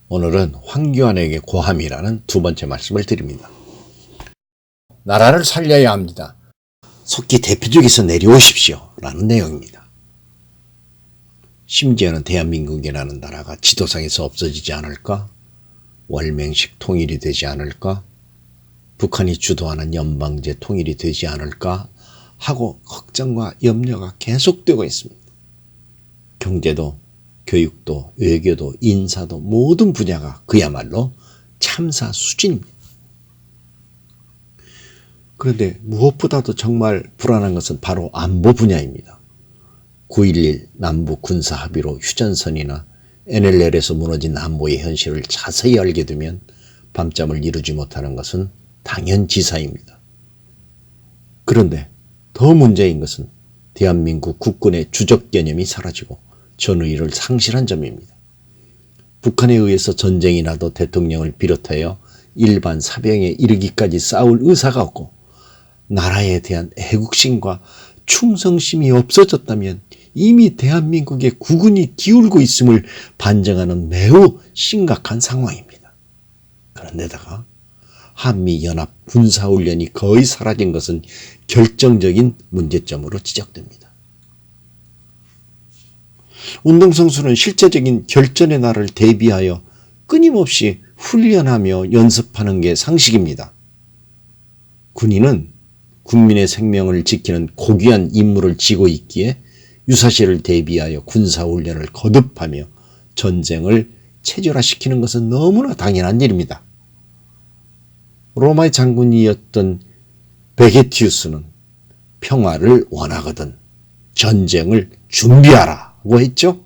오늘은 황교안에게 고함이라는 두 번째 말씀을 드립니다. 나라를 살려야 합니다. 속히 대표직에서 내려오십시오. 라는 내용입니다. 심지어는 대한민국이라는 나라가 지도상에서 없어지지 않을까? 월맹식 통일이 되지 않을까? 북한이 주도하는 연방제 통일이 되지 않을까? 하고 걱정과 염려가 계속되고 있습니다. 경제도, 교육도, 외교도, 인사도 모든 분야가 그야말로 참사 수준입니다. 그런데 무엇보다도 정말 불안한 것은 바로 안보 분야입니다. 9.11 남북 군사 합의로 휴전선이나 NLL에서 무너진 안보의 현실을 자세히 알게 되면 밤잠을 이루지 못하는 것은 당연지사입니다. 그런데 더 문제인 것은 대한민국 국군의 주적 개념이 사라지고 전의를 상실한 점입니다. 북한에 의해서 전쟁이 나도 대통령을 비롯하여 일반 사병에 이르기까지 싸울 의사가 없고 나라에 대한 애국심과 충성심이 없어졌다면 이미 대한민국의 국군이 기울고 있음을 반증하는 매우 심각한 상황입니다. 그런데다가 한미연합 군사훈련이 거의 사라진 것은 결정적인 문제점으로 지적됩니다. 운동선수는 실제적인 결전의 날을 대비하여 끊임없이 훈련하며 연습하는 게 상식입니다. 군인은 국민의 생명을 지키는 고귀한 임무를 지고 있기에 유사시를 대비하여 군사훈련을 거듭하며 전쟁을 체결화시키는 것은 너무나 당연한 일입니다. 로마의 장군이었던 베게티우스는 평화를 원하거든 전쟁을 준비하라고 했죠.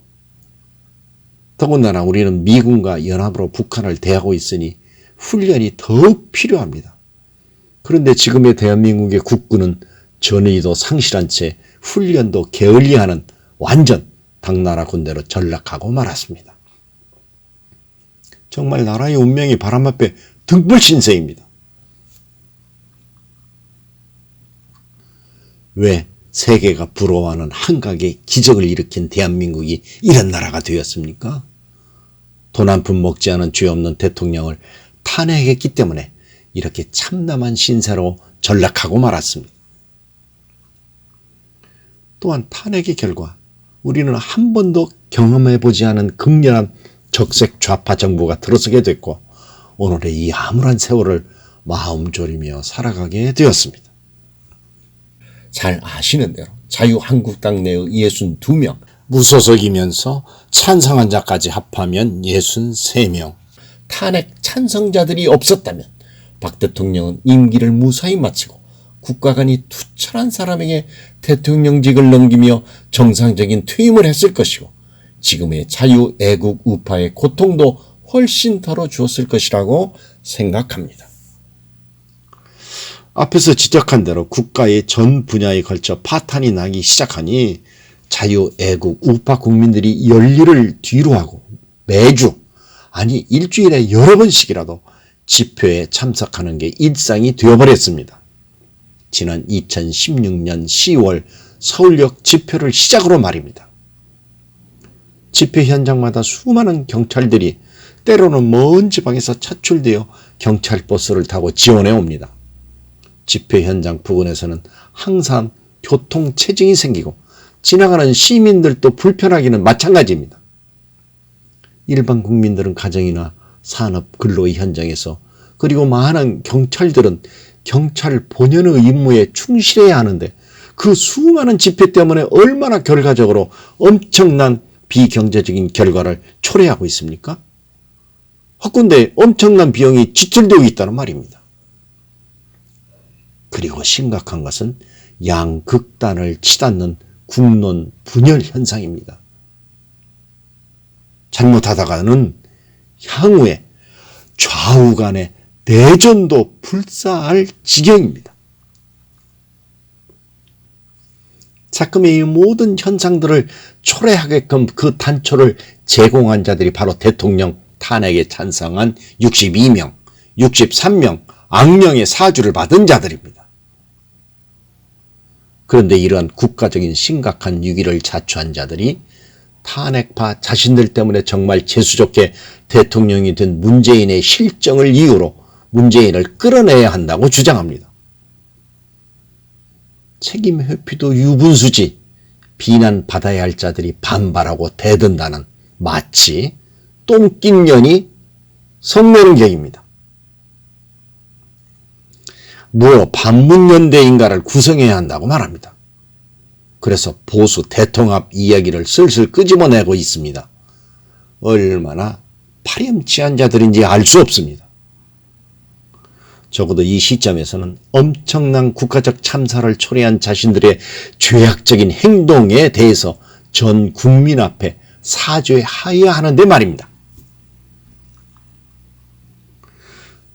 더군다나 우리는 미군과 연합으로 북한을 대하고 있으니 훈련이 더욱 필요합니다. 그런데 지금의 대한민국의 국군은 전의도 상실한 채 훈련도 게을리하는 완전 당나라 군대로 전락하고 말았습니다. 정말 나라의 운명이 바람 앞에 등불신세입니다. 왜 세계가 부러워하는 한각의 기적을 일으킨 대한민국이 이런 나라가 되었습니까? 돈 한 푼 먹지 않은 죄 없는 대통령을 탄핵했기 때문에 이렇게 참담한 신세로 전락하고 말았습니다. 또한 탄핵의 결과 우리는 한 번도 경험해보지 않은 극렬한 적색 좌파 정부가 들어서게 됐고 오늘의 이 암울한 세월을 마음 졸이며 살아가게 되었습니다. 잘 아시는 대로 자유한국당 내의 62명, 무소속이면서 찬성한 자까지 합하면 63명, 탄핵 찬성자들이 없었다면 박 대통령은 임기를 무사히 마치고 국가 간이 투철한 사람에게 대통령직을 넘기며 정상적인 퇴임을 했을 것이고 지금의 자유애국 우파의 고통도 훨씬 덜어주었을 것이라고 생각합니다. 앞에서 지적한 대로 국가의 전 분야에 걸쳐 파탄이 나기 시작하니 자유애국 우파 국민들이 열일을 뒤로하고 매주 아니 일주일에 여러 번씩이라도 집회에 참석하는 게 일상이 되어버렸습니다. 지난 2016년 10월 서울역 집회를 시작으로 말입니다. 집회 현장마다 수많은 경찰들이 때로는 먼 지방에서 차출되어 경찰버스를 타고 지원해 옵니다. 집회 현장 부근에서는 항상 교통체증이 생기고 지나가는 시민들도 불편하기는 마찬가지입니다. 일반 국민들은 가정이나 산업 근로의 현장에서 그리고 많은 경찰들은 경찰 본연의 임무에 충실해야 하는데 그 수많은 집회 때문에 얼마나 결과적으로 엄청난 비경제적인 결과를 초래하고 있습니까? 헛군데 엄청난 비용이 지출되고 있다는 말입니다. 그리고 심각한 것은 양극단을 치닫는 국론 분열 현상입니다. 잘못하다가는 향후에 좌우 간의 내전도 불사할 지경입니다. 자금의 이 모든 현상들을 초래하게끔 그 단초를 제공한 자들이 바로 대통령 탄핵에 찬성한 62명, 63명 악령의 사주를 받은 자들입니다. 그런데 이러한 국가적인 심각한 위기를 자초한 자들이 탄핵파 자신들 때문에 정말 재수좋게 대통령이 된 문재인의 실정을 이유로 문재인을 끌어내야 한다고 주장합니다. 책임 회피도 유분수지 비난받아야 할 자들이 반발하고 대든다는 마치 똥낀 년이 성내는 격입니다. 반문연대인가를 구성해야 한다고 말합니다. 그래서 보수 대통합 이야기를 슬슬 끄집어내고 있습니다. 얼마나 파렴치한 자들인지 알 수 없습니다. 적어도 이 시점에서는 엄청난 국가적 참사를 초래한 자신들의 죄악적인 행동에 대해서 전 국민 앞에 사죄하여야 하는데 말입니다.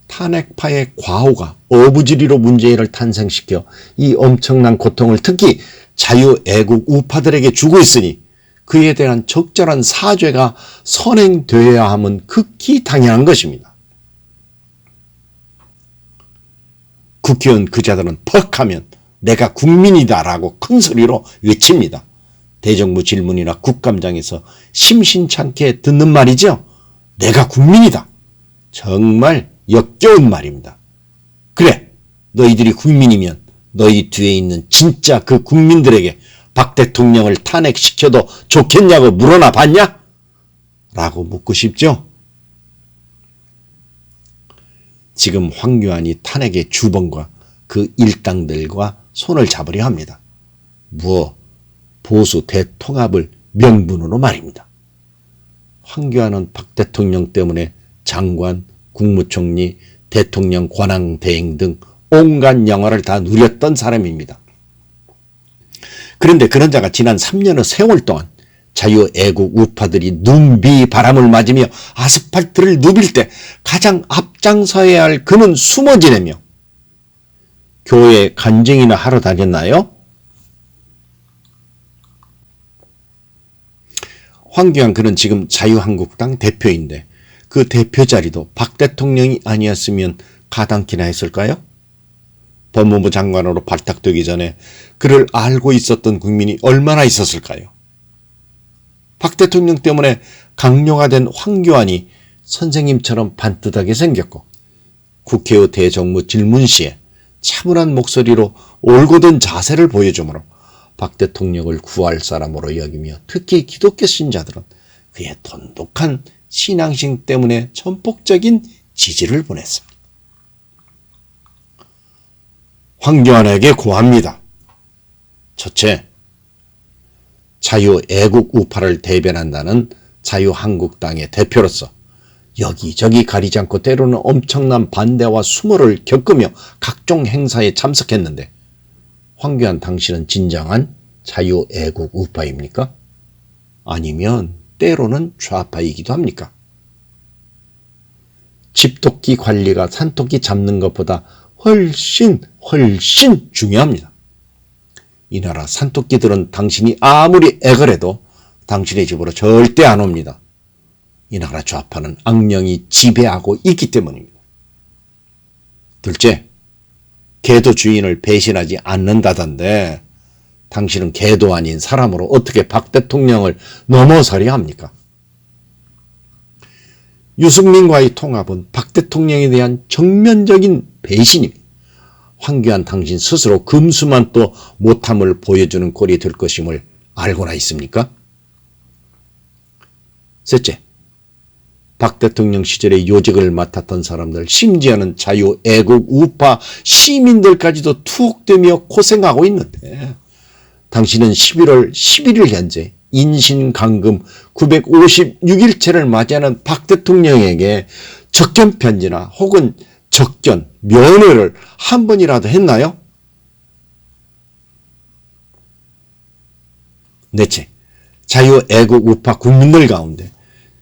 탄핵파의 과오가 어부지리로 문재인을 탄생시켜 이 엄청난 고통을 특히 자유애국 우파들에게 주고 있으니 그에 대한 적절한 사죄가 선행되어야 함은 극히 당연한 것입니다. 국회의원 그자들은 퍽 하면 내가 국민이다라고 큰 소리로 외칩니다. 대정부 질문이나 국감장에서 심심찮게 듣는 말이죠. 내가 국민이다. 정말 역겨운 말입니다. 그래, 너희들이 국민이면 너희 뒤에 있는 진짜 그 국민들에게 박 대통령을 탄핵시켜도 좋겠냐고 물어나 봤냐? 라고 묻고 싶죠? 지금 황교안이 탄핵의 주범과 그 일당들과 손을 잡으려 합니다. 보수 대통합을 명분으로 말입니다. 황교안은 박 대통령 때문에 장관, 국무총리, 대통령 권한대행 등 온갖 영화를 다 누렸던 사람입니다. 그런데 그런 자가 지난 3년의 세월 동안 자유애국 우파들이 눈비 바람을 맞으며 아스팔트를 누빌 때 가장 앞장서야 할 그는 숨어 지내며 교회 간증이나 하러 다녔나요? 황교안 그는 지금 자유한국당 대표인데 그 대표 자리도 박 대통령이 아니었으면 가당키나 했을까요? 법무부 장관으로 발탁되기 전에 그를 알고 있었던 국민이 얼마나 있었을까요? 박 대통령 때문에 강요화된 황교안이 선생님처럼 반듯하게 생겼고 국회의 대정부 질문 시에 차분한 목소리로 올곧은 자세를 보여주므로 박 대통령을 구할 사람으로 여기며 특히 기독교 신자들은 그의 돈독한 신앙심 때문에 전폭적인 지지를 보냈습니다. 황교안에게 고합니다. 첫째, 자유애국 우파를 대변한다는 자유한국당의 대표로서 여기저기 가리지 않고 때로는 엄청난 반대와 수모를 겪으며 각종 행사에 참석했는데 황교안 당신은 진정한 자유애국 우파입니까? 아니면 때로는 좌파이기도 합니까? 집토끼 관리가 산토끼 잡는 것보다 훨씬 중요합니다. 이 나라 산토끼들은 당신이 아무리 애걸해도 당신의 집으로 절대 안 옵니다. 이 나라 좌파는 악령이 지배하고 있기 때문입니다. 둘째, 개도 주인을 배신하지 않는다던데 당신은 개도 아닌 사람으로 어떻게 박 대통령을 넘어서려 합니까? 유승민과의 통합은 박 대통령에 대한 정면적인 배신입니다. 황교안 당신 스스로 금수만도 못함을 보여주는 꼴이 될 것임을 알고나 있습니까? 셋째, 박 대통령 시절에 요직을 맡았던 사람들, 심지어는 자유애국 우파 시민들까지도 투옥되며 고생하고 있는데 당신은 11월 11일 현재 인신강금 956일째를 맞이하는 박 대통령에게 적견 편지나 혹은 적견, 면회를 한 번이라도 했나요? 넷째, 자유애국 우파 국민들 가운데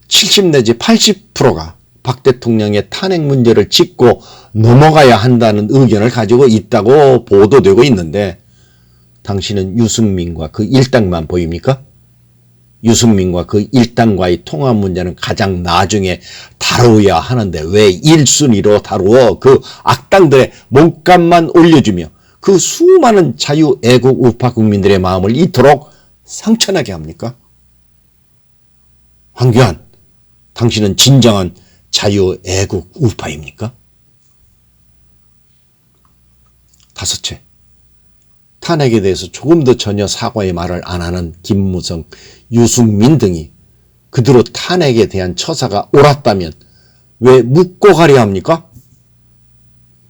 70 내지 80%가 박 대통령의 탄핵 문제를 짚고 넘어가야 한다는 의견을 가지고 있다고 보도되고 있는데 당신은 유승민과 그 일당만 보입니까? 유승민과 그 일당과의 통합 문제는 가장 나중에 다루어야 하는데 왜 1순위로 다루어 그 악당들의 몸값만 올려주며 그 수많은 자유애국 우파 국민들의 마음을 이토록 상처나게 합니까? 황교안, 당신은 진정한 자유애국 우파입니까? 다섯째, 탄핵에 대해서 조금도 전혀 사과의 말을 안 하는 김무성, 유승민 등이 그대로 탄핵에 대한 처사가 옳았다면 왜 묻고 가려 합니까?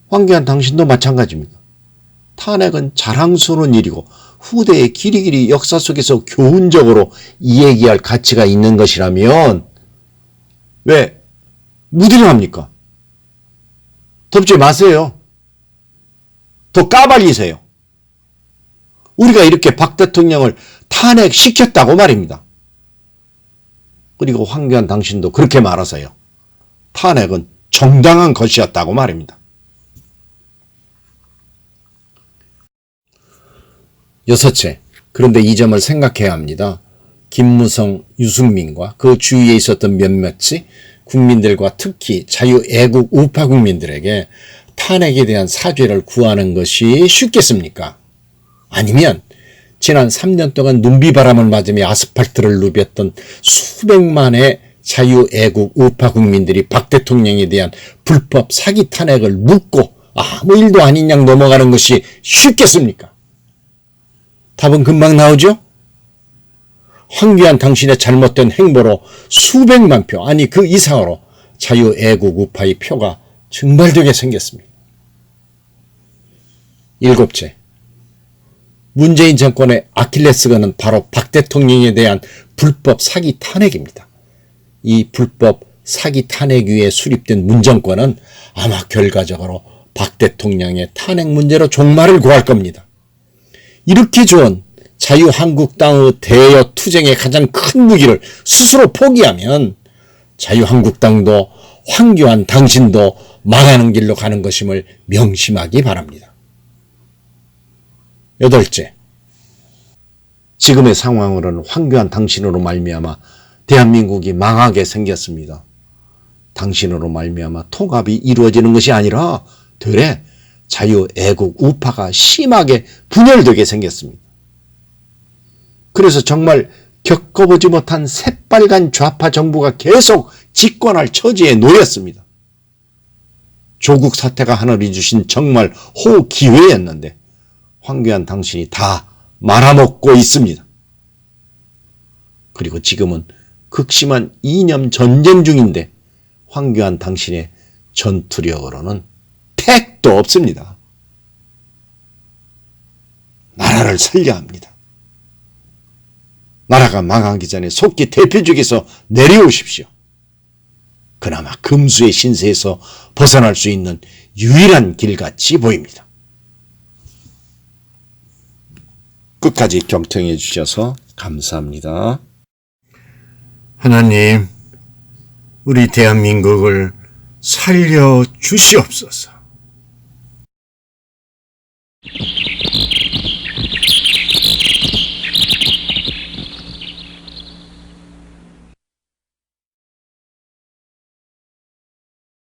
황교안 당신도 마찬가지입니다. 탄핵은 자랑스러운 일이고 후대에 길이길이 역사 속에서 교훈적으로 이야기할 가치가 있는 것이라면 왜 묻으려 합니까? 덮지 마세요. 더 까발리세요. 우리가 이렇게 박 대통령을 탄핵시켰다고 말입니다. 그리고 황교안 당신도 그렇게 말하세요. 탄핵은 정당한 것이었다고 말입니다. 여섯째, 그런데 이 점을 생각해야 합니다. 김무성, 유승민과 그 주위에 있었던 몇몇이 국민들과 특히 자유애국 우파 국민들에게 탄핵에 대한 사죄를 구하는 것이 쉽겠습니까? 아니면 지난 3년 동안 눈비바람을 맞으며 아스팔트를 누볐던 수백만의 자유애국 우파 국민들이 박 대통령에 대한 불법 사기 탄핵을 묻고 아무 일도 아닌 양 넘어가는 것이 쉽겠습니까? 답은 금방 나오죠? 황교안 당신의 잘못된 행보로 수백만 표, 아니 그 이상으로 자유애국 우파의 표가 증발되게 생겼습니다. 일곱째, 문재인 정권의 아킬레스건은 바로 박 대통령에 대한 불법 사기 탄핵입니다. 이 불법 사기 탄핵 위에 수립된 문정권은 아마 결과적으로 박 대통령의 탄핵 문제로 종말을 구할 겁니다. 이렇게 좋은 자유한국당의 대여 투쟁의 가장 큰 무기를 스스로 포기하면 자유한국당도 황교안 당신도 망하는 길로 가는 것임을 명심하기 바랍니다. 여덟째, 지금의 상황으로는 황교안 당신으로 말미암아 대한민국이 망하게 생겼습니다. 당신으로 말미암아 통합이 이루어지는 것이 아니라 되레 자유애국 우파가 심하게 분열되게 생겼습니다. 그래서 정말 겪어보지 못한 새빨간 좌파 정부가 계속 집권할 처지에 놓였습니다. 조국 사태가 하늘이 주신 정말 호기회였는데 황교안 당신이 다 말아먹고 있습니다. 그리고 지금은 극심한 이념 전쟁 중인데 황교안 당신의 전투력으로는 택도 없습니다. 나라를 살려야 합니다. 나라가 망하기 전에 속기 대표직에서 내려오십시오. 그나마 금수의 신세에서 벗어날 수 있는 유일한 길같이 보입니다. 끝까지 경청해 주셔서 감사합니다. 하나님, 우리 대한민국을 살려 주시옵소서.